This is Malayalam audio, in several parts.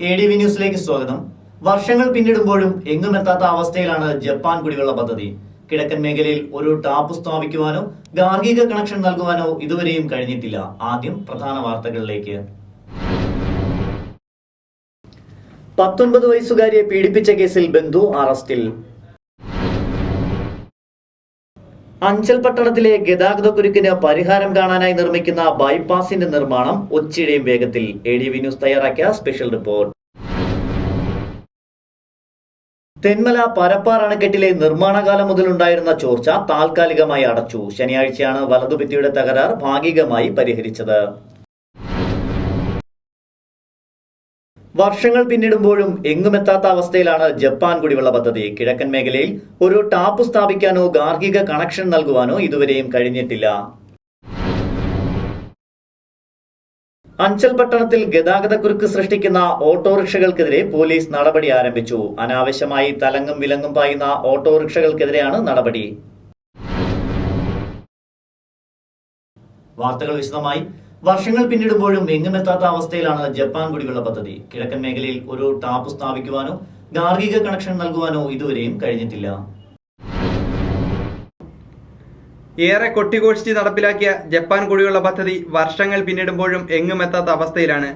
ADV ന്യൂസിലേക്ക് സ്വാഗതം. വർഷങ്ങൾ പിന്നിടുമ്പോഴും എങ്ങുമെത്താത്ത അവസ്ഥയിലാണ് ജപ്പാൻ കുടിവെള്ള പദ്ധതി. കിഴക്കൻ മേഖലയിൽ ഒരു ടാപ്പ് സ്ഥാപിക്കുവാനോ ഗാർഹിക കണക്ഷൻ നൽകുവാനോ ഇതുവരെയും കഴിഞ്ഞിട്ടില്ല. ആദ്യം പ്രധാന വാർത്തകളിലേക്ക്. 19 വയസ്സുകാരിയെ പീഡിപ്പിച്ച കേസിൽ ബന്ധു അറസ്റ്റിൽ. അഞ്ചൽ പട്ടണത്തിലെ ഗതാഗതക്കുരുക്കിന് പരിഹാരം കാണാനായി നിർമ്മിക്കുന്ന ബൈപ്പാസിന്റെ നിർമ്മാണം ഒച്ചിഴയും വേഗത്തിൽ. ADV ന്യൂസ് തയ്യാറാക്കിയ സ്പെഷ്യൽ റിപ്പോർട്ട്. തെന്മല പരപ്പാർ അണക്കെട്ടിലെ നിർമ്മാണകാലം മുതലുണ്ടായിരുന്ന ചോർച്ച താൽക്കാലികമായി അടച്ചു. ശനിയാഴ്ചയാണ് വലതുഭിത്തിയുടെ തകരാർ ഭാഗികമായി പരിഹരിച്ചത്. വർഷങ്ങൾ പിന്നിടുമ്പോഴും എങ്ങുമെത്താത്ത അവസ്ഥയിലാണ് ജപ്പാൻ കുടിവെള്ള പദ്ധതി. കിഴക്കൻ മേഖലയിൽ ഒരു ടാപ്പ് സ്ഥാപിക്കാനോ ഗാർഹിക കണക്ഷൻ നൽകുവാനോ ഇതുവരെയും കഴിഞ്ഞിട്ടില്ല. അഞ്ചൽ പട്ടണത്തിൽ ഗതാഗതക്കുരുക്ക് സൃഷ്ടിക്കുന്ന ഓട്ടോറിക്ഷകൾക്കെതിരെ പോലീസ് നടപടി ആരംഭിച്ചു. അനാവശ്യമായി തലങ്ങും വിലങ്ങും പായുന്ന ഓട്ടോറിക്ഷകൾക്കെതിരെയാണ് നടപടി. വാർത്തകൾ വിശദമായി. വർഷങ്ങൾ പിന്നിടുമ്പോഴും എങ്ങുമെത്താത്ത അവസ്ഥയിലാണ് ജപ്പാൻ കുടിവെള്ള പദ്ധതി. കിഴക്കൻ മേഖലയിൽ ഒരു ടാപ്പ് സ്ഥാപിക്കുവാനോ ഗാർഹിക കണക്ഷൻ നൽകുവാനോ ഇതുവരെയും കഴിഞ്ഞിട്ടില്ല. ഏറെ കൊട്ടിഘോഷിച്ച് നടപ്പിലാക്കിയ ജപ്പാൻ കുടിവെള്ള പദ്ധതി വർഷങ്ങൾ പിന്നിടുമ്പോഴും എങ്ങുമെത്താത്ത അവസ്ഥയിലാണ്.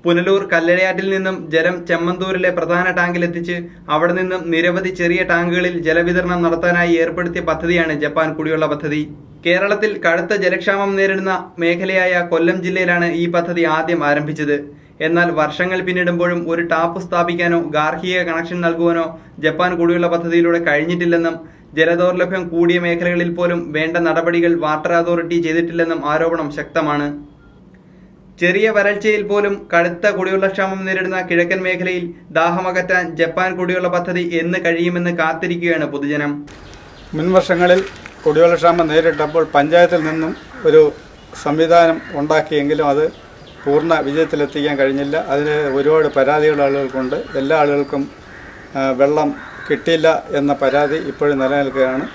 പുനലൂർ കല്ലടയാറ്റിൽ നിന്നും ജലം ചെമ്മന്തൂരിലെ പ്രധാന ടാങ്കിലെത്തിച്ച് അവിടെ നിന്നും നിരവധി ചെറിയ ടാങ്കുകളിൽ ജലവിതരണം നടത്താനായി ഏർപ്പെടുത്തിയ പദ്ധതിയാണ് ജപ്പാൻ കുടിവെള്ള പദ്ധതി. കേരളത്തിൽ കടുത്ത ജലക്ഷാമം നേരിടുന്ന മേഖലയായ കൊല്ലം ജില്ലയിലാണ് ഈ പദ്ധതി ആദ്യം ആരംഭിച്ചത്. എന്നാൽ വർഷങ്ങൾ പിന്നിടുമ്പോഴും ഒരു ടാപ്പ് സ്ഥാപിക്കാനോ ഗാർഹിക കണക്ഷൻ നൽകുവാനോ ജപ്പാൻ കുടിവെള്ള പദ്ധതിയിലൂടെ കഴിഞ്ഞിട്ടില്ലെന്നും ജലദൗർലഭ്യം കൂടിയ മേഖലകളിൽ പോലും വേണ്ട നടപടികൾ വാട്ടർ അതോറിറ്റി ചെയ്തിട്ടില്ലെന്നും ആരോപണം ശക്തമാണ്. ചെറിയ വരൾച്ചയിൽ പോലും കടുത്ത കുടിവെള്ളക്ഷാമം നേരിടുന്ന കിഴക്കൻ മേഖലയിൽ ദാഹമകറ്റാൻ ജപ്പാൻ കുടിവെള്ള പദ്ധതി എന്ന് കഴിയുമെന്ന് കാത്തിരിക്കുകയാണ് പൊതുജനം. മുൻവർഷങ്ങളിൽ കുടിവെള്ളക്ഷാമം നേരിട്ടപ്പോൾ പഞ്ചായത്തിൽ നിന്നും ഒരു സംവിധാനം ഉണ്ടാക്കിയെങ്കിലും അത് പൂർണ്ണ വിജയത്തിലെത്തിക്കാൻ കഴിഞ്ഞില്ല. അതിന് ഒരുപാട് പരാതികൾ ആളുകൾക്കുണ്ട്. എല്ലാ ആളുകൾക്കും വെള്ളം കിട്ടിയില്ല എന്ന പരാതി ഇപ്പോഴും നിലനിൽക്കുകയാണ്.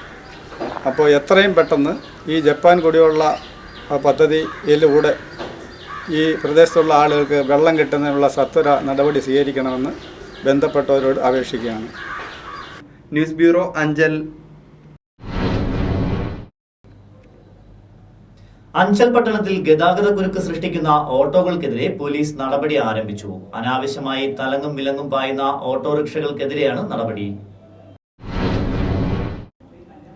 അപ്പോൾ എത്രയും പെട്ടെന്ന് ഈ ജപ്പാൻ കുടിവെള്ള പദ്ധതിയിലൂടെ ഈ പ്രദേശത്തുള്ള ആളുകൾക്ക് വെള്ളം കിട്ടുന്നതിനുള്ള സത്വര നടപടി സ്വീകരിക്കണമെന്ന് ബന്ധപ്പെട്ടവരോട് അപേക്ഷിക്കുകയാണ്. News bureau, Anchal. അഞ്ചൽ പട്ടണത്തിൽ ഗതാഗതക്കുരുക്ക് സൃഷ്ടിക്കുന്ന ഓട്ടോകൾക്കെതിരെ പോലീസ് നടപടി ആരംഭിച്ചു. അനാവശ്യമായി തലങ്ങും വിലങ്ങും പായുന്ന ഓട്ടോറിക്ഷകൾക്കെതിരെയാണ് നടപടി.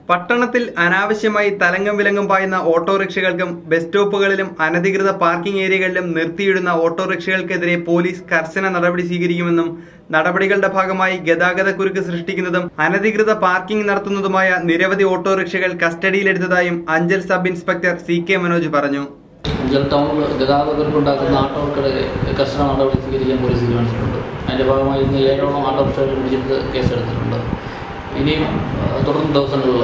പട്ടണത്തിൽ അനാവശ്യമായി തലങ്ങും വിലങ്ങും പായുന്ന ഓട്ടോറിക്ഷകൾക്കും ബസ് സ്റ്റോപ്പുകളിലും അനധികൃത പാർക്കിംഗ് ഏരിയകളിലും നിർത്തിയിടുന്ന ഓട്ടോറിക്ഷകൾക്കെതിരെ പോലീസ് കർശന നടപടി സ്വീകരിക്കുമെന്നും നടപടികളുടെ ഭാഗമായി ഗതാഗതക്കുരുക്ക് സൃഷ്ടിക്കുന്നതും അനധികൃത പാർക്കിംഗ് നടത്തുന്നതുമായ നിരവധി ഓട്ടോറിക്ഷകൾ കസ്റ്റഡിയിലെടുത്തതായും Anchal sub inspector CK Manoj പറഞ്ഞു. അഞ്ചൽ ടൗണിൽ ഗതാഗതക്കുരുക്കുണ്ടാക്കുന്ന ആട്ടോകൾക്കെതിരെ കർശന നടപടി സ്വീകരിക്കാൻ പോലീസ് തീരുമാനിച്ചിട്ടുണ്ട്. അതിൻ്റെ ഭാഗമായി ഇന്ന് 7ഓളം ഓട്ടോറിക്ഷകൾ പിടിച്ചെടുത്ത് കേസെടുത്തിട്ടുണ്ട്. ഇനിയും തുടർന്ന ദിവസങ്ങളിൽ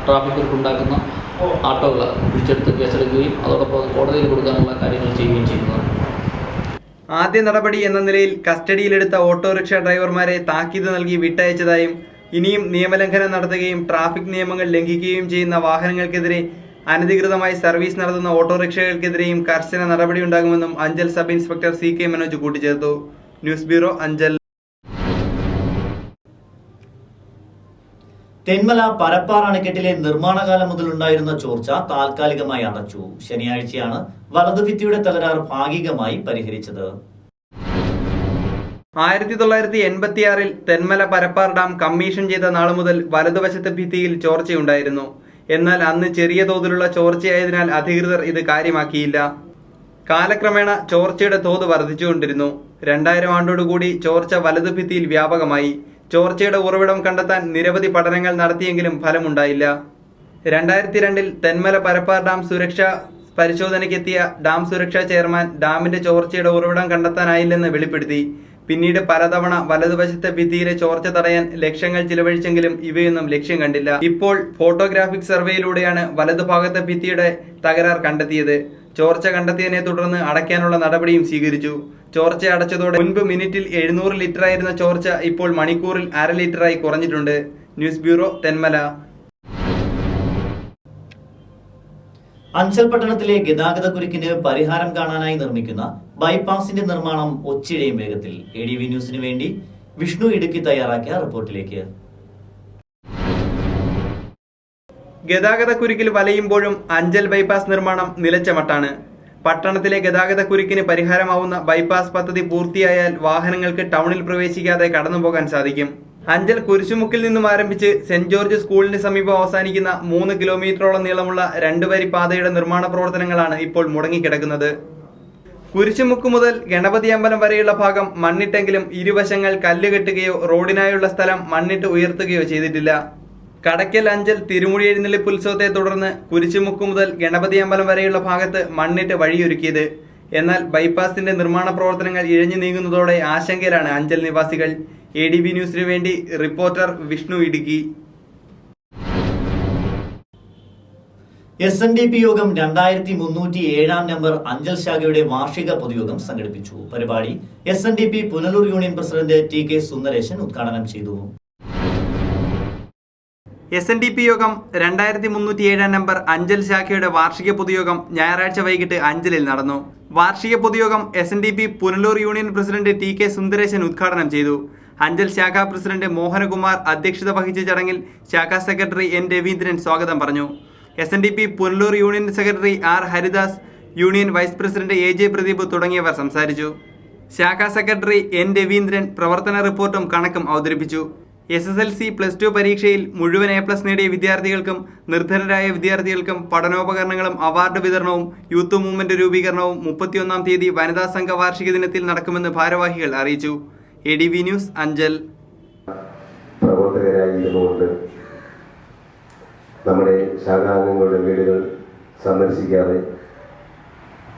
ട്രാഫിക് കുരുക്കുണ്ടാക്കുന്ന ആട്ടോകൾ പിടിച്ചെടുത്ത് കേസെടുക്കുകയും അതോടൊപ്പം കോടതിയിൽ കൊടുക്കാനുള്ള കാര്യങ്ങൾ ചെയ്യുകയും ചെയ്യുന്നതാണ്. ആദ്യ നടപടി എന്ന നിലയിൽ കസ്റ്റഡിയിലെടുത്ത ഓട്ടോറിക്ഷ ഡ്രൈവർമാരെ താക്കീത് നൽകി വിട്ടയച്ചതായും ഇനിയും നിയമലംഘനം നടത്തുകയും ട്രാഫിക് നിയമങ്ങൾ ലംഘിക്കുകയും ചെയ്യുന്ന വാഹനങ്ങൾക്കെതിരെ അനധികൃതമായി സർവീസ് നടത്തുന്ന ഓട്ടോറിക്ഷകൾക്കെതിരെയും കർശന നടപടിയുണ്ടാകുമെന്നും Anchal sub inspector CK Manoj കൂട്ടിച്ചേർത്തു. News bureau, Anchal. തെന്മല പരപ്പാർ അണക്കെട്ടിലെ നിർമ്മാണകാലം മുതലുണ്ടായിരുന്ന ചോർച്ച താൽക്കാലികമായി അടച്ചു. ശനിയാഴ്ചയാണ് വലതുഭിത്തിയുടെ തകരാർ ഭാഗികമായി പരിഹരിച്ചത്. 1986-ൽ തെന്മല പരപ്പാർ ഡാം കമ്മീഷൻ ചെയ്ത നാളു മുതൽ വലതുവശത്തെ ഭിത്തിയിൽ ചോർച്ചയുണ്ടായിരുന്നു. എന്നാൽ അന്ന് ചെറിയ തോതിലുള്ള ചോർച്ചയായതിനാൽ അധികൃതർ ഇത് കാര്യമാക്കിയില്ല. കാലക്രമേണ ചോർച്ചയുടെ തോത് വർദ്ധിച്ചുകൊണ്ടിരുന്നു. 2000 ആണ്ടോടുകൂടി ചോർച്ച വലതുഭിത്തിയിൽ വ്യാപകമായി. ചോർച്ചയുടെ ഉറവിടം കണ്ടെത്താൻ നിരവധി പഠനങ്ങൾ നടത്തിയെങ്കിലും ഫലമുണ്ടായില്ല. 2002-ൽ തെന്മല പരപ്പാർ ഡാം സുരക്ഷാ പരിശോധനയ്ക്കെത്തിയ ഡാം സുരക്ഷാ ചെയർമാൻ ഡാമിന്റെ ചോർച്ചയുടെ ഉറവിടം കണ്ടെത്താനായില്ലെന്ന് വെളിപ്പെടുത്തി. പിന്നീട് പലതവണ വലതുവശത്തെ ഭിത്തിയിലെ ചോർച്ച തടയാൻ ലക്ഷങ്ങൾ ചിലവഴിച്ചെങ്കിലും ഇവയൊന്നും ലക്ഷ്യം കണ്ടില്ല. ഇപ്പോൾ ഫോട്ടോഗ്രാഫിക് സർവേയിലൂടെയാണ് വലതുഭാഗത്തെ ഭിത്തിയുടെ തകരാർ കണ്ടെത്തിയത്. ചോർച്ച കണ്ടെത്തിയതിനെ തുടർന്ന് അടയ്ക്കാനുള്ള നടപടിയും സ്വീകരിച്ചു. ചോർച്ച അടച്ചതോടെ മുൻപ് മിനിറ്റിൽ 700 ലിറ്ററായിരുന്ന ചോർച്ച ഇപ്പോൾ മണിക്കൂറിൽ 1/2 ലിറ്ററായി കുറഞ്ഞിട്ടുണ്ട്. News bureau, Thenmala. അഞ്ചൽ പട്ടണത്തിലെ ഗതാഗതക്കുരുക്കിന് പരിഹാരം കാണാനായി നിർമ്മിക്കുന്ന ബൈപ്പാസിന്റെ നിർമ്മാണം ഒച്ചിഴയും വേഗത്തിൽ. ADV ന്യൂസിന് വേണ്ടി വിഷ്ണു ഇടുക്കി തയ്യാറാക്കിയ റിപ്പോർട്ടിലേക്ക്. ഗതാഗതക്കുരുക്കിൽ വലയുമ്പോഴും അഞ്ചൽ ബൈപ്പാസ് നിർമ്മാണം നിലച്ച മട്ടാണ്. പട്ടണത്തിലെ ഗതാഗതക്കുരുക്കിന് പരിഹാരമാവുന്ന ബൈപ്പാസ് പദ്ധതി പൂർത്തിയായാൽ വാഹനങ്ങൾക്ക് ടൗണിൽ പ്രവേശിക്കാതെ കടന്നുപോകാൻ സാധിക്കും. അഞ്ചൽ കുരിശുമുക്കിൽ നിന്നും ആരംഭിച്ച് സെന്റ് ജോർജ് സ്കൂളിന് സമീപം അവസാനിക്കുന്ന 3 കിലോമീറ്ററോളം നീളമുള്ള 2 വരി പാതയുടെ നിർമ്മാണ പ്രവർത്തനങ്ങളാണ് ഇപ്പോൾ മുടങ്ങിക്കിടക്കുന്നത്. കുരിശുമുക്ക് മുതൽ ഗണപതി അമ്പലം വരെയുള്ള ഭാഗം മണ്ണിട്ടെങ്കിലും ഇരുവശങ്ങൾ കല്ലുകെട്ടുകയോ റോഡിനായുള്ള സ്ഥലം മണ്ണിട്ട് ഉയർത്തുകയോ ചെയ്തിട്ടില്ല. കടയ്ക്കൽ അഞ്ചൽ തിരുമുടി എഴുന്നള്ളിപ്പ് ഉത്സവത്തെ തുടർന്ന് കുരിശുമുക്ക് മുതൽ ഗണപതി അമ്പലം വരെയുള്ള ഭാഗത്ത് മണ്ണിട്ട് വഴിയൊരുക്കിയത്. എന്നാൽ ബൈപ്പാസിന്റെ നിർമ്മാണ പ്രവർത്തനങ്ങൾ ഇഴഞ്ഞു നീങ്ങുന്നതോടെ ആശങ്കയിലാണ് അഞ്ചൽ നിവാസികൾ. ADV ന്യൂസിനു വേണ്ടി റിപ്പോർട്ടർ വിഷ്ണു ഇടുക്കി. SNDP യോഗം 2307 നമ്പർ അഞ്ചൽ ശാഖയുടെ വാർഷിക പൊതുയോഗം സംഘടിപ്പിച്ചു. പരിപാടി SNDP Punalur union president TK Sundaresan ഉദ്ഘാടനം ചെയ്തു. SNDP യോഗം 2307 നമ്പർ അഞ്ചൽ ശാഖയുടെ വാർഷിക പൊതുയോഗം ഞായറാഴ്ച വൈകിട്ട് അഞ്ചലിൽ നടന്നു. വാർഷിക പൊതുയോഗം SNDP Punalur union president TK Sundaresan ഉദ്ഘാടനം ചെയ്തു. അഞ്ചൽ ശാഖാ പ്രസിഡന്റ് മോഹനകുമാർ അധ്യക്ഷത വഹിച്ച ചടങ്ങിൽ ശാഖാ സെക്രട്ടറി N രവീന്ദ്രൻ സ്വാഗതം പറഞ്ഞു. SNDP Punalur union secretary R Haridas, union vice president AJ Pradeep തുടങ്ങിയവർ സംസാരിച്ചു. ശാഖാ സെക്രട്ടറി N രവീന്ദ്രൻ പ്രവർത്തന റിപ്പോർട്ടും കണക്കും അവതരിപ്പിച്ചു. SSLC +2 പരീക്ഷയിൽ മുഴുവൻ A+ നേടിയ വിദ്യാർത്ഥികൾക്കും നിർധനരായ വിദ്യാർത്ഥികൾക്കും പഠനോപകരണങ്ങളും അവാർഡ് വിതരണവും യൂത്ത് മൂവ്മെന്റ് രൂപീകരണവും 31-ാം തീയതി വനിതാ സംഘ വാർഷിക ദിനത്തിൽ നടക്കുമെന്ന് ഭാരവാഹികൾ അറിയിച്ചു. ADV news Anchal. പ്രവർത്തകരായിരുന്നുകൊണ്ട് നമ്മുടെ ശാഖാംഗങ്ങളുടെ വീടുകൾ സന്ദർശിക്കാതെ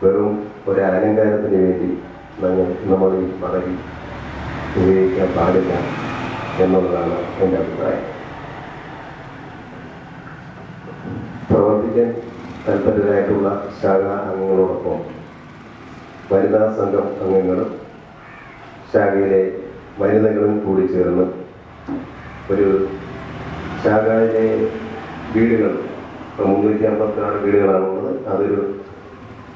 വെറും ഒരു അലങ്കാരത്തിന് വേണ്ടി നമ്മൾ ഈ പദവി ഉപയോഗിക്കാൻ പാടില്ല എന്നുള്ളതാണ് എൻ്റെ അഭിപ്രായം. പ്രവർത്തിക്കാൻ താല്പര്യരായിട്ടുള്ള ശാഖാ അംഗങ്ങളോടൊപ്പം വനിതാ സംഘം അംഗങ്ങളും ശാഖയിലെ വനിതകളും കൂടി ചേർന്ന് ഒരു ശാഖയിലെ വീടുകൾ 356 വീടുകളാണുള്ളത്. അതൊരു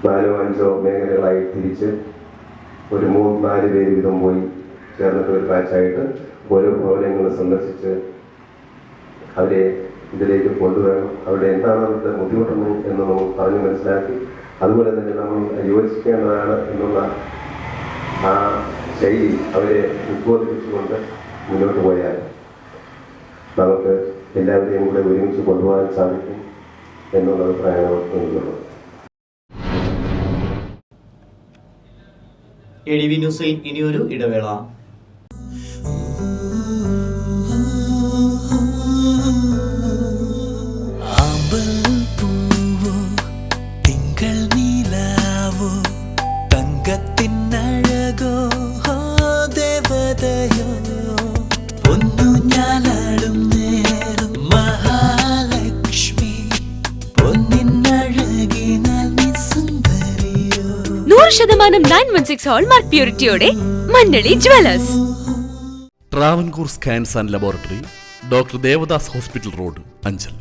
4-5 മേഖലകളായി തിരിച്ച് ഒരു 3-4 പേര് വീതം പോയി ചേർന്നിട്ട് ഒരു ബാച്ചായിട്ട് ഓരോ ഭവനങ്ങൾ സന്ദർശിച്ച് അവരെ ഇതിലേക്ക് കൊണ്ടുവരണം. അവിടെ എന്താണ് അവരുടെ ബുദ്ധിമുട്ടുന്നത് എന്ന് നമ്മൾ പറഞ്ഞ് മനസ്സിലാക്കി അതുപോലെ തന്നെ നമ്മൾ യോജിക്കേണ്ടതാണ് എന്നുള്ള ആ ശൈലി അവരെ ഉദ്ബോധിപ്പിച്ചുകൊണ്ട് മുന്നോട്ട് പോയാൽ നമുക്ക് എല്ലാവരെയും കൂടെ ഒരുമിച്ച് കൊണ്ടുപോകാൻ സാധിക്കും എന്നുള്ള അഭിപ്രായമാണ് എനിക്കുള്ളത്. ADV ന്യൂസിൽ ഇനിയൊരു ഇടവേള. ശതമാനം 916 ഹോൾമാർക്ക് പ്യൂരിറ്റിയോടെ Mannali jewellers. Travancore scans and laboratory, doctor Devadas hospital road, Anchal.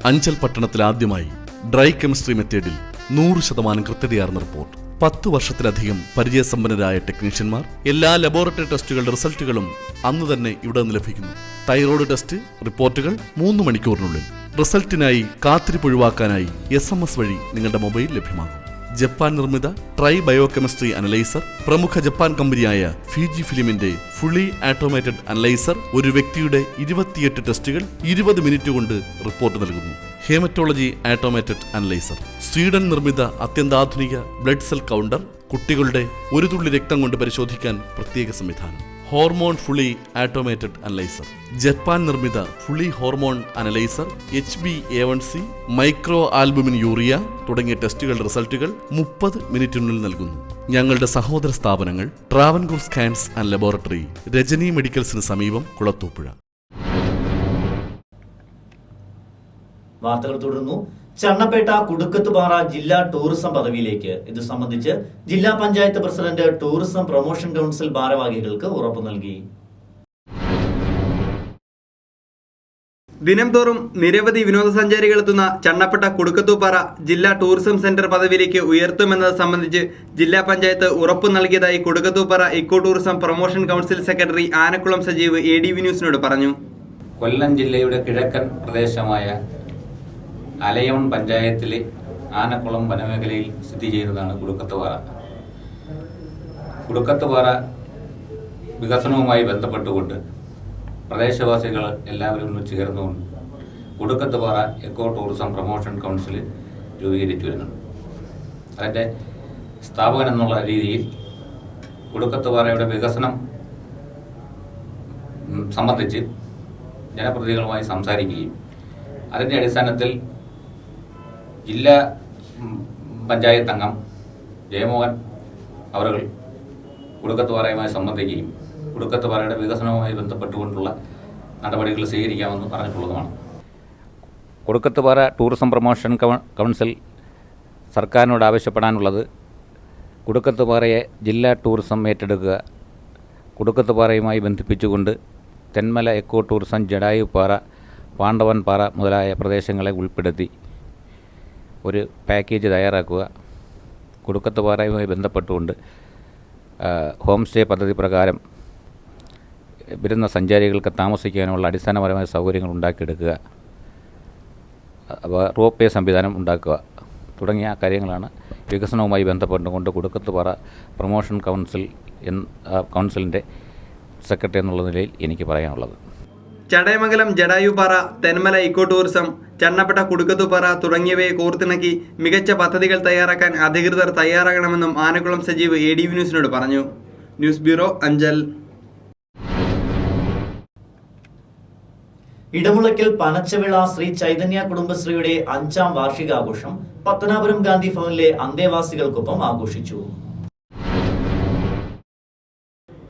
Anchal പട്ടണത്തിൽ ആദ്യമായി ഡ്രൈ കെമിസ്ട്രി മെത്തേഡിൽ 100% കൃത്യതയാർന്ന റിപ്പോർട്ട്. 10 വർഷത്തിലധികം പരിചയസമ്പന്നരായ ടെക്നീഷ്യന്മാർ. എല്ലാ ലബോറട്ടറി ടെസ്റ്റുകളുടെ റിസൾട്ടുകളും അന്ന് തന്നെ ഇവിടെ നിന്ന് ലഭിക്കുന്നു. തൈറോയ്ഡ് ടെസ്റ്റ് റിപ്പോർട്ടുകൾ 3 മണിക്കൂറിനുള്ളിൽ. റിസൾട്ടിനായി കാത്തിരിപ്പ് ഒഴിവാക്കാനായി SMS വഴി നിങ്ങളുടെ മൊബൈൽ ലഭ്യമാകും. ജപ്പാൻ നിർമ്മിത ട്രൈ ബയോകെമിസ്ട്രി അനലൈസർ, പ്രമുഖ ജപ്പാൻ കമ്പനിയായ ഫിജി ഫിലിമിന്റെ ഫുള്ളി ഓട്ടോമേറ്റഡ് അനലൈസർ ഒരു വ്യക്തിയുടെ 28 ടെസ്റ്റുകൾ 20 മിനിറ്റ് കൊണ്ട് റിപ്പോർട്ട് നൽകുന്നു. ഹേമറ്റോളജി ഓട്ടോമേറ്റഡ് അനലൈസർ, സ്വീഡൻ നിർമ്മിത അത്യന്താധുനിക ബ്ലഡ് സെൽ കൗണ്ടർ, കുട്ടികളുടെ ഒരു തുള്ളി രക്തം കൊണ്ട് പരിശോധിക്കാൻ പ്രത്യേക സംവിധാനം. Hormone fully automated analyser, Japan നിർമ്മിത fully hormone analyser, HbA1c, micro albumin urea തുടങ്ങിയ ടെസ്റ്റുകളുടെ റിസൾട്ടുകൾ 30 മിനിറ്റിനുള്ളിൽ നൽകുന്നു. ഞങ്ങളുടെ സഹോദര സ്ഥാപനങ്ങൾ Travancore scans and laboratory, Rajani മെഡിക്കൽസിന് സമീപം, കുളത്തൂപ്പുഴ. വാർത്തകൾ തുടർന്നു. ചണ്ണപ്പേട്ട കുടുക്കത്തുപാറ ജില്ലാ ടൂറിസം പദവിയിലേക്ക് ഇത് സംബന്ധിച്ച് ജില്ലാ panchayat president tourism promotion council ഭാരവാഹികൾക്ക് ഉറപ്പു നൽകി. ദിനംതോറും നിരവധി വിനോദസഞ്ചാരികൾ എത്തുന്ന ചണ്ണപ്പട്ട കുടുക്കത്തൂപ്പാറ ജില്ലാ ടൂറിസം സെന്റർ പദവിയിലേക്ക് ഉയർത്തുമെന്നത് സംബന്ധിച്ച് ജില്ലാ പഞ്ചായത്ത് ഉറപ്പു നൽകിയതായി Kudukkathupara eco tourism promotion council secretary Anakulam Sajeev ADV ന്യൂസിനോട് പറഞ്ഞു. കൊല്ലം ജില്ലയുടെ കിഴക്കൻ പ്രദേശമായ അലയോൺ പഞ്ചായത്തിലെ ആനക്കുളം വനമേഖലയിൽ സ്ഥിതി ചെയ്യുന്നതാണ് കുടുക്കത്തുപാറ. കുടുക്കത്തുപാറ വികസനവുമായി ബന്ധപ്പെട്ടുകൊണ്ട് പ്രദേശവാസികൾ എല്ലാവരും ഒന്ന് ചേർന്നുകൊണ്ട് Kudukkathupara eco tourism promotion council രൂപീകരിച്ചു വരുന്നുണ്ട്. അതിൻ്റെ സ്ഥാപകൻ എന്നുള്ള രീതിയിൽ കുടുക്കത്തുപാറയുടെ വികസനം സംബന്ധിച്ച് ജനപ്രതിനിധികളുമായി സംസാരിക്കുകയും അതിൻ്റെ അടിസ്ഥാനത്തിൽ ജില്ലാ പഞ്ചായത്ത് അംഗം ജയമോഹൻ അവர்கள் കുടുക്കത്തുപാറയുമായി സംബന്ധിക്കുകയും കുടുക്കത്തുപാറയുടെ വികസനവുമായി ബന്ധപ്പെട്ടുകൊണ്ടുള്ള നടപടികൾ സ്വീകരിക്കാമെന്ന് പറഞ്ഞിട്ടുള്ളതുമാണ്. കുടുക്കത്തുപാറ ടൂറിസം പ്രൊമോഷൻ കൗൺസിൽ സർക്കാരിനോട് ആവശ്യപ്പെടാനുള്ളത് കുടുക്കത്തുപാറയെ ജില്ലാ ടൂറിസം ഏറ്റെടുക്കുക, കുടുക്കത്തുപാറയുമായി ബന്ധിപ്പിച്ചുകൊണ്ട് തെന്മല എക്കോ ടൂറിസം, ജടായുപ്പാറ, പാണ്ഡവൻപാറ മുതലായ പ്രദേശങ്ങളെ ഉൾപ്പെടുത്തി ഒരു പാക്കേജ് തയ്യാറാക്കുക, കുടുക്കത്തുപാറയുമായി ബന്ധപ്പെട്ടുകൊണ്ട് ഹോം സ്റ്റേ പദ്ധതി പ്രകാരം വരുന്ന സഞ്ചാരികൾക്ക് താമസിക്കാനുള്ള അടിസ്ഥാനപരമായ സൗകര്യങ്ങൾ ഉണ്ടാക്കിയെടുക്കുക, റോപ്പ് വേ സംവിധാനം ഉണ്ടാക്കുക തുടങ്ങിയ കാര്യങ്ങളാണ് വികസനവുമായി ബന്ധപ്പെട്ടുകൊണ്ട് കുടുക്കത്തുപാറ പ്രൊമോഷൻ കൗൺസിലിൻ്റെ സെക്രട്ടറി എന്നുള്ള നിലയിൽ എനിക്ക് പറയാനുള്ളത്. ചടയമംഗലം ജടായുപാറ, തെന്മല ഇക്കോ ടൂറിസം, ചണ്ണപ്പട്ട കുടുക്കത്തുപാറ തുടങ്ങിയവയെ കോർത്തിണക്കി മികച്ച പദ്ധതികൾ തയ്യാറാക്കാൻ അധികൃതർ തയ്യാറാകണമെന്നും ആനക്കുളം സജീവ് ADV ന്യൂസിനോട് പറഞ്ഞു. News bureau, Anchal. ഇടമുളയ്ക്കൽ പനച്ചവിള ശ്രീ ചൈതന്യ കുടുംബശ്രീയുടെ 5ാം വാർഷികാഘോഷം പത്തനാപുരം ഗാന്ധി ഭവനിലെ അന്തേവാസികൾക്കൊപ്പം ആഘോഷിച്ചു.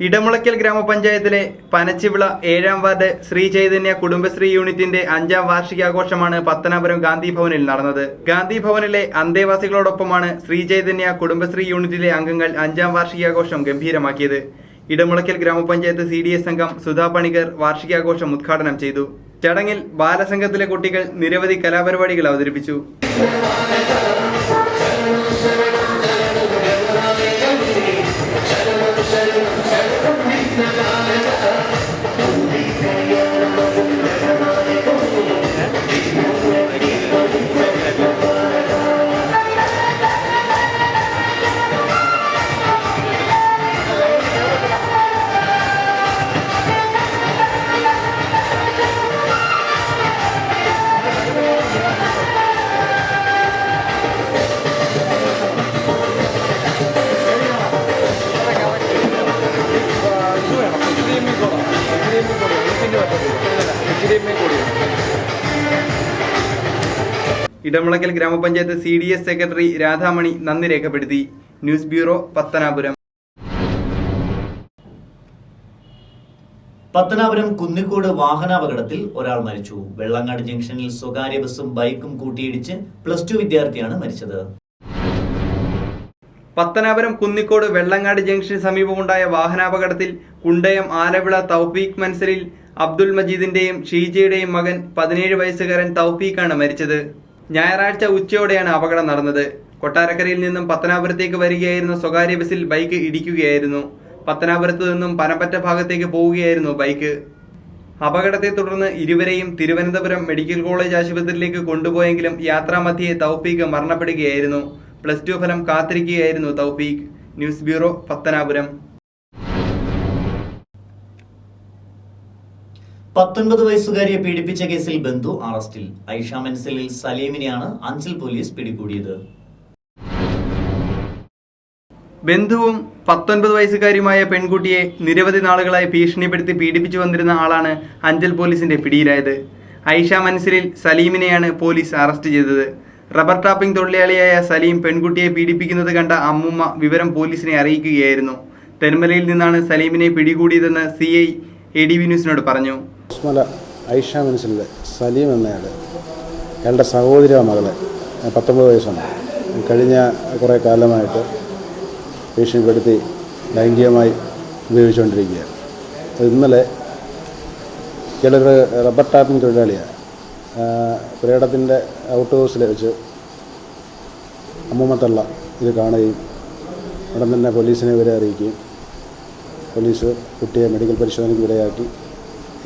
ഇടമുളയ്ക്കൽ ഗ്രാമപഞ്ചായത്തിലെ പനച്ചിവിള 7ാം വാർഡ് ശ്രീ ചൈതന്യ കുടുംബശ്രീ യൂണിറ്റിന്റെ 5ാം വാർഷികാഘോഷമാണ് പത്തനാപുരം ഗാന്ധി ഭവനിൽ നടന്നത്. ഗാന്ധി ഭവനിലെ അന്തേവാസികളോടൊപ്പമാണ് ശ്രീ ചൈതന്യ കുടുംബശ്രീ യൂണിറ്റിലെ അംഗങ്ങൾ 5ാം വാർഷികാഘോഷം ഗംഭീരമാക്കിയത്. ഇടമുളയ്ക്കൽ ഗ്രാമപഞ്ചായത്ത് CDS അംഗം സുധാ പണിക്കർ വാർഷികാഘോഷം ഉദ്ഘാടനം ചെയ്തു. ചടങ്ങിൽ ബാലസംഘത്തിലെ കുട്ടികൾ നിരവധി കലാപരിപാടികൾ അവതരിപ്പിച്ചു. ഇടമുളയ്ക്കൽ ഗ്രാമപഞ്ചായത്ത് CDS സെക്രട്ടറി രാധാമണി നന്ദി രേഖപ്പെടുത്തി. News bureau, Pathanapuram. പത്തനാപുരം കുന്നിക്കോട് വാഹനാപകടത്തിൽ ഒരാൾ മരിച്ചു. വെള്ളങ്ങാട് ജംഗ്ഷനിൽ സ്വകാര്യ ബസും ബൈക്കും കൂട്ടിയിടിച്ച് +2 വിദ്യാർത്ഥിയാണ് മരിച്ചത്. പത്തനാപുരം കുന്നിക്കോട് വെള്ളങ്ങാട് ജംഗ്ഷന് സമീപമുണ്ടായ വാഹനാപകടത്തിൽ കുണ്ടയം ആലവിള തൗഫീഖ് മൻസലിൽ അബ്ദുൽ മജീദിന്റെയും ഷീജയുടെയും മകൻ 17 വയസ്സുകാരൻ തൗഫീഖാണ് മരിച്ചത്. ഞായറാഴ്ച ഉച്ചയോടെയാണ് അപകടം നടന്നത്. കൊട്ടാരക്കരയിൽ നിന്നും പത്തനാപുരത്തേക്ക് വരികയായിരുന്ന സ്വകാര്യ ബസിൽ ബൈക്ക് ഇടിക്കുകയായിരുന്നു. പത്തനാപുരത്ത് നിന്നും പനപ്പറ്റ ഭാഗത്തേക്ക് പോവുകയായിരുന്നു ബൈക്ക്. അപകടത്തെ തുടർന്ന് ഇരുവരെയും തിരുവനന്തപുരം മെഡിക്കൽ കോളേജ് ആശുപത്രിയിലേക്ക് കൊണ്ടുപോയെങ്കിലും യാത്രാമധ്യേ തൗഫീഖ് മരണപ്പെടുകയായിരുന്നു. +2 ഫലം കാത്തിരിക്കുകയായിരുന്നു തൗഫീഖ്. News bureau, Pathanapuram. 19 വയസ്സുകാരിയെ പീഡിപ്പിച്ച കേസിൽ ബന്ധു അറസ്റ്റിൽ. ഐഷ മൻസിലിൽ സലീമിനെയാണ് അഞ്ചൽ പോലീസ് പിടികൂടിയത്. ബന്ധുവും 19 വയസ്സുകാരിയുമായ പെൺകുട്ടിയെ നിരവധി നാളുകളായി ഭീഷണിപ്പെടുത്തി പീഡിപ്പിച്ചു വന്നിരുന്ന ആളാണ് അഞ്ചൽ പോലീസിന്റെ പിടിയിലായത്. ഐഷ മൻസിലിൽ സലീമിനെയാണ് പോലീസ് അറസ്റ്റ് ചെയ്തത്. റബ്ബർ ടാപ്പിംഗ് തൊഴിലാളിയായ സലീം പെൺകുട്ടിയെ പീഡിപ്പിക്കുന്നത് കണ്ട അമ്മുമ്മ വിവരം പോലീസിനെ അറിയിക്കുകയായിരുന്നു. തെന്മലയിൽ നിന്നാണ് സലീമിനെ പിടികൂടിയതെന്ന് CI ADV ന്യൂസിനോട് പറഞ്ഞു. ഐഷ മൻസിലിലെ സലീം എന്നയാൾ അയാളുടെ സഹോദരി മകളെ 19 വയസ്സുണ്ട്. കഴിഞ്ഞ കുറേ കാലമായിട്ട് ഭീഷണിപ്പെടുത്തി ലൈംഗികമായി ഉപയോഗിച്ചുകൊണ്ടിരിക്കുകയാണ്. ഇന്നലെ ഇയാളൊരു റബ്ബർ ടാപ്പിംഗ് തൊഴിലാളിയാണ്. പുരയിടത്തിൻ്റെ ഔട്ട് ഹൗസിൽ വെച്ച് അമ്മൂമ്മത്തള്ള ഇത് കാണുകയും ഉടൻ തന്നെ പോലീസിനെ ഇവരെ അറിയിക്കുകയും പോലീസ് കുട്ടിയെ മെഡിക്കൽ പരിശോധനയ്ക്ക് വിധേയമാക്കി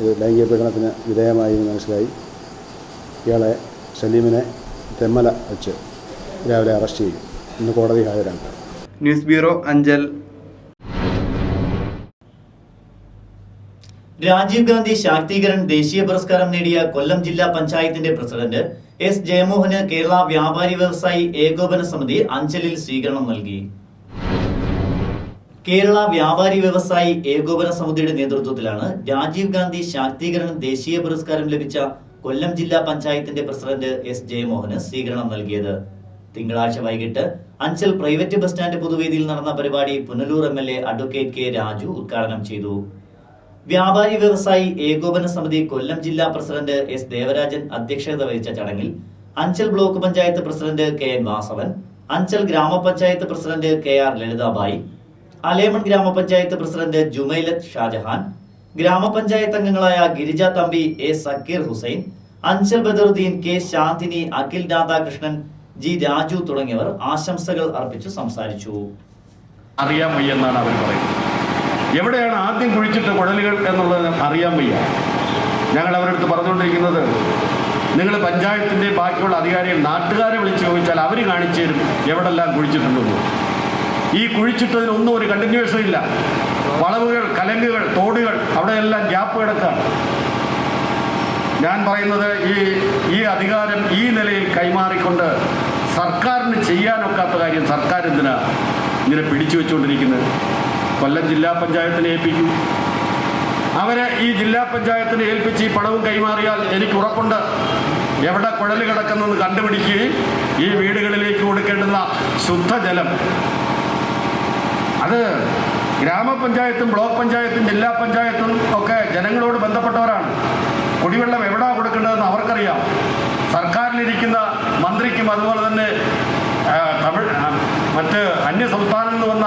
ഇത് ലൈംഗിക പീഡനത്തിന് വിധേയമായി എന്ന് മനസ്സിലായി ഇയാളെ സലീമിനെ തെന്മല വെച്ച് രാവിലെ അറസ്റ്റ് ചെയ്യും. ഇന്ന് കോടതി ഹാജരാക്കും. News bureau, Anchal. രാജീവ് ഗാന്ധി ശാക്തീകരൺ ദേശീയ പുരസ്കാരം നേടിയ കൊല്ലം ജില്ലാ പഞ്ചായത്തിന്റെ പ്രസിഡന്റ് എസ് ജയമോഹന് കേരള വ്യാപാരി വ്യവസായി ഏകോപന സമിതി അഞ്ചലിൽ സ്വീകരണം നൽകി. കേരള വ്യാപാരി വ്യവസായി ഏകോപന സമിതിയുടെ നേതൃത്വത്തിലാണ് രാജീവ് ഗാന്ധി ശാക്തീകരൺ ദേശീയ പുരസ്കാരം ലഭിച്ച കൊല്ലം ജില്ലാ പഞ്ചായത്തിന്റെ പ്രസിഡന്റ് എസ് ജയമോഹന് സ്വീകരണം നൽകിയത്. തിങ്കളാഴ്ച വൈകിട്ട് അഞ്ചൽ പ്രൈവറ്റ് ബസ് സ്റ്റാൻഡ് പൊതുവേദിയിൽ നടന്ന പരിപാടി Punalur MLA advocate K Raju ഉദ്ഘാടനം ചെയ്തു. വ്യാപാരി വ്യവസായി ഏകോപന സമിതി കൊല്ലം ജില്ലാ പ്രസിഡന്റ് എസ് ദേവരാജൻ അധ്യക്ഷത വഹിച്ച ചടങ്ങിൽ Anchal block panchayat president KN Vasavan, Anchal ഗ്രാമപഞ്ചായത്ത് പ്രസിഡന്റ് KR ലളിതാബായി, അലേമൺ ഗ്രാമപഞ്ചായത്ത് പ്രസിഡന്റ് ജുമൈലത്ത് ഷാജഹാൻ, ഗ്രാമപഞ്ചായത്ത് അംഗങ്ങളായ Girija Thampi, A Sakeer Hussain, Anchal Badaruddeen, K Shanthini, Akhil Radhakrishnan, G Raju തുടങ്ങിയവർ ആശംസകൾ അർപ്പിച്ചു സംസാരിച്ചു. അറിയാൻ വയ്യ എന്നാണ് അവർ പറയുന്നത്. എവിടെയാണ് ആദ്യം കുഴിച്ചിട്ട് കുഴലുകൾ എന്നുള്ളത് അറിയാൻ വയ്യ. ഞങ്ങൾ അവരടുത്ത് പറഞ്ഞുകൊണ്ടിരിക്കുന്നത്, നിങ്ങൾ പഞ്ചായത്തിൻ്റെ ബാക്കിയുള്ള അധികാരികൾ നാട്ടുകാരെ വിളിച്ച് ചോദിച്ചാൽ അവർ കാണിച്ചു തരും എവിടെല്ലാം കുഴിച്ചിട്ടുണ്ടെന്ന്. ഈ കുഴിച്ചിട്ടതിനൊന്നും ഒരു കണ്ടിന്യൂവേഷൻ ഇല്ല. വളവുകൾ, കലങ്കുകൾ, തോടുകൾ, അവിടെയെല്ലാം ഗ്യാപ്പ് കിടക്കാണ്. ഞാൻ പറയുന്നത് ഈ അധികാരം ഈ നിലയിൽ കൈമാറിക്കൊണ്ട് സർക്കാരിന് ചെയ്യാനൊക്കാത്ത കാര്യം സർക്കാർ എന്തിനാ ഇങ്ങനെ പിടിച്ചു വെച്ചുകൊണ്ടിരിക്കുന്നത്? കൊല്ലം ജില്ലാ പഞ്ചായത്തിനെ ഏൽപ്പിക്കും. അവരെ ഈ ജില്ലാ പഞ്ചായത്തിനെ ഏൽപ്പിച്ച് ഈ പണവും കൈമാറിയാൽ എനിക്ക് ഉറപ്പുണ്ട് എവിടെ കുഴൽ കിടക്കുന്നതെന്ന് കണ്ടുപിടിക്കുകയും ഈ വീടുകളിലേക്ക് കൊടുക്കേണ്ടുന്ന ശുദ്ധജലം അത് ഗ്രാമപഞ്ചായത്തും ബ്ലോക്ക് പഞ്ചായത്തും ജില്ലാ പഞ്ചായത്തും ഒക്കെ ജനങ്ങളോട് ബന്ധപ്പെട്ടവരാണ്. കുടിവെള്ളം എവിടാ കൊടുക്കേണ്ടതെന്ന് അവർക്കറിയാം. സർക്കാരിലിരിക്കുന്ന മന്ത്രിക്കും അതുപോലെ തന്നെ മറ്റ് അന്യ സംസ്ഥാനങ്ങളിൽ നിന്ന് വന്ന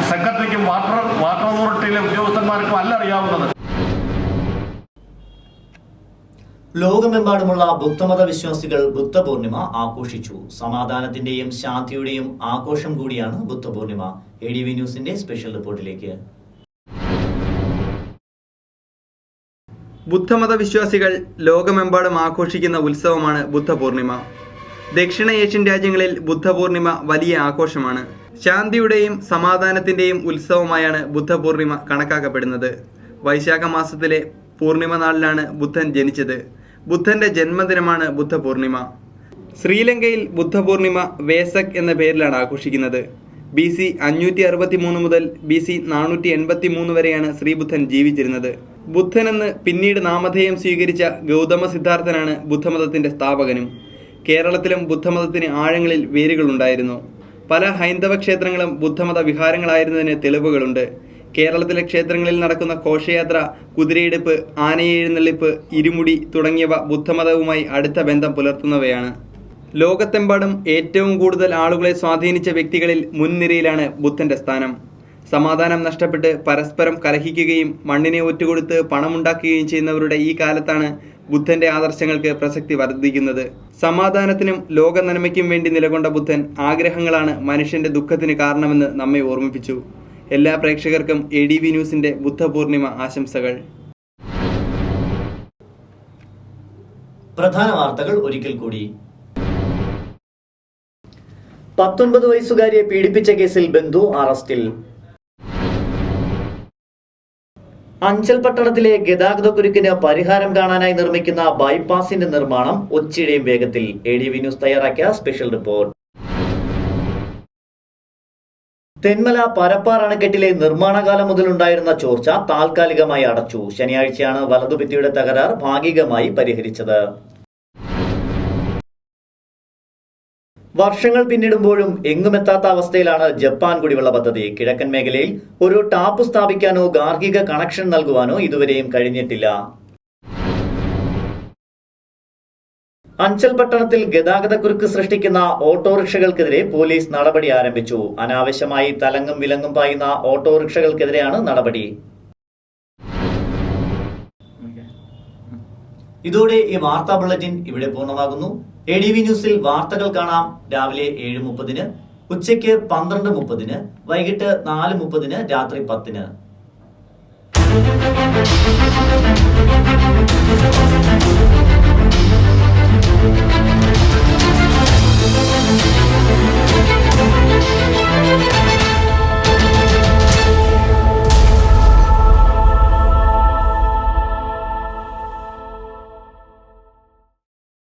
സെക്രട്ടറിക്കും വാട്ടർ അതോറിറ്റിയിലെ ഉദ്യോഗസ്ഥന്മാർക്കും അല്ല അറിയാവുന്നത്. ലോകമെമ്പാടുമുള്ള ബുദ്ധമത വിശ്വാസികൾ ബുദ്ധപൂർണിമ ആഘോഷിച്ചു. സമാധാനത്തിന്റെയും ശാന്തിയുടെയും ആഘോഷം കൂടിയാണ് ബുദ്ധപൂർണിമ. ADV ന്യൂസിന്റെ സ്പെഷ്യൽ റിപ്പോർട്ടിലേക്ക്. ബുദ്ധമത വിശ്വാസികൾ ലോകമെമ്പാടും ആഘോഷിക്കുന്ന ഉത്സവമാണ് ബുദ്ധപൂർണിമ. ദക്ഷിണ ഏഷ്യൻ രാജ്യങ്ങളിൽ ബുദ്ധപൂർണിമ വലിയ ആഘോഷമാണ്. ശാന്തിയുടെയും സമാധാനത്തിന്റെയും ഉത്സവമായാണ് ബുദ്ധപൂർണിമ കണക്കാക്കപ്പെടുന്നത്. വൈശാഖ മാസത്തിലെ പൂർണിമ നാളിലാണ് ബുദ്ധൻ ജനിച്ചത്. ബുദ്ധന്റെ ജന്മദിനമാണ് ബുദ്ധപൂർണിമ. ശ്രീലങ്കയിൽ ബുദ്ധപൂർണിമ വേസക് എന്ന പേരിലാണ് ആഘോഷിക്കുന്നത്. BC 563 മുതൽ BC 483 വരെയാണ് ശ്രീബുദ്ധൻ ജീവിച്ചിരുന്നത്. ബുദ്ധനെന്ന് പിന്നീട് നാമധേയം സ്വീകരിച്ച ഗൗതമ സിദ്ധാർത്ഥനാണ് ബുദ്ധമതത്തിന്റെ സ്ഥാപകനും. കേരളത്തിലും ബുദ്ധമതത്തിന് ആഴങ്ങളിൽ വേരുകളുണ്ടായിരുന്നു. പല ഹൈന്ദവ ക്ഷേത്രങ്ങളും ബുദ്ധമത വിഹാരങ്ങളായിരുന്നതിന് തെളിവുകളുണ്ട്. കേരളത്തിലെ ക്ഷേത്രങ്ങളിൽ നടക്കുന്ന ഘോഷയാത്ര, കുതിരയെടുപ്പ്, ആനയെഴുന്നള്ളിപ്പ്, ഇരുമുടി തുടങ്ങിയവ ബുദ്ധമതവുമായി അടുത്ത ബന്ധം പുലർത്തുന്നവയാണ്. ലോകത്തെമ്പാടും ഏറ്റവും കൂടുതൽ ആളുകളെ സ്വാധീനിച്ച വ്യക്തികളിൽ മുൻനിരയിലാണ് ബുദ്ധന്റെ സ്ഥാനം. സമാധാനം നഷ്ടപ്പെട്ട് പരസ്പരം കലഹിക്കുകയും മണ്ണിനെ ഒറ്റുകൊടുത്ത് പണമുണ്ടാക്കുകയും ചെയ്യുന്നവരുടെ ഈ കാലത്താണ് ബുദ്ധന്റെ ആദർശങ്ങൾക്ക് പ്രസക്തി വർദ്ധിക്കുന്നത്. സമാധാനത്തിനും ലോക നന്മയ്ക്കും വേണ്ടി നിലകൊണ്ട ബുദ്ധൻ ആഗ്രഹങ്ങളാണ് മനുഷ്യന്റെ ദുഃഖത്തിന് കാരണമെന്ന് നമ്മെ ഓർമ്മിപ്പിച്ചു. എല്ലാ പ്രേക്ഷകർക്കും ADV ന്യൂസിന്റെ ബുദ്ധപൂർണിമ ആശംസകൾ. പ്രധാന വാർത്തകൾ ഒരിക്കൽ കൂടി. 19 വയസ്സുകാരിയെ പീഡിപ്പിച്ച കേസിൽ ബന്ധു അറസ്റ്റിൽ. അഞ്ചൽ പട്ടണത്തിലെ ഗതാഗതക്കുരുക്കിന് പരിഹാരം കാണാനായി നിർമ്മിക്കുന്ന ബൈപ്പാസിന്റെ നിർമ്മാണം ഒച്ചിഴയും വേഗത്തിൽ. ADV ന്യൂസ് തയ്യാറാക്കിയ സ്പെഷ്യൽ റിപ്പോർട്ട്. തെന്മല പരപ്പാർ അണക്കെട്ടിലെ നിർമ്മാണകാലം മുതലുണ്ടായിരുന്ന ചോർച്ച താൽക്കാലികമായി അടച്ചു. ശനിയാഴ്ചയാണ് വലതുഭിത്തിയുടെ തകരാർ ഭാഗികമായി പരിഹരിച്ചത്. വർഷങ്ങൾ പിന്നിടുമ്പോഴും എങ്ങുമെത്താത്ത അവസ്ഥയിലാണ് ജപ്പാൻ കുടിവെള്ള പദ്ധതി. കിഴക്കൻ മേഖലയിൽ ഒരു ടാപ്പ് സ്ഥാപിക്കാനോ ഗാർഹിക കണക്ഷൻ നൽകുവാനോ ഇതുവരെയും കഴിഞ്ഞിട്ടില്ല. അഞ്ചൽ പട്ടണത്തിൽ ഗതാഗതക്കുരുക്ക് സൃഷ്ടിക്കുന്ന ഓട്ടോറിക്ഷകൾക്കെതിരെ പോലീസ് നടപടി ആരംഭിച്ചു. അനാവശ്യമായി തലങ്ങും വിലങ്ങും പായുന്ന ഓട്ടോറിക്ഷകൾക്കെതിരെയാണ് നടപടി. ഇതോടെ ഈ വാർത്താ ബുള്ളറ്റിൻ ഇവിടെ പൂർണ്ണമാകുന്നു. ADV ന്യൂസിൽ വാർത്തകൾ കാണാം രാവിലെ 7:30, ഉച്ചയ്ക്ക് 12:30, വൈകിട്ട് 4:30, രാത്രി 10-ന്.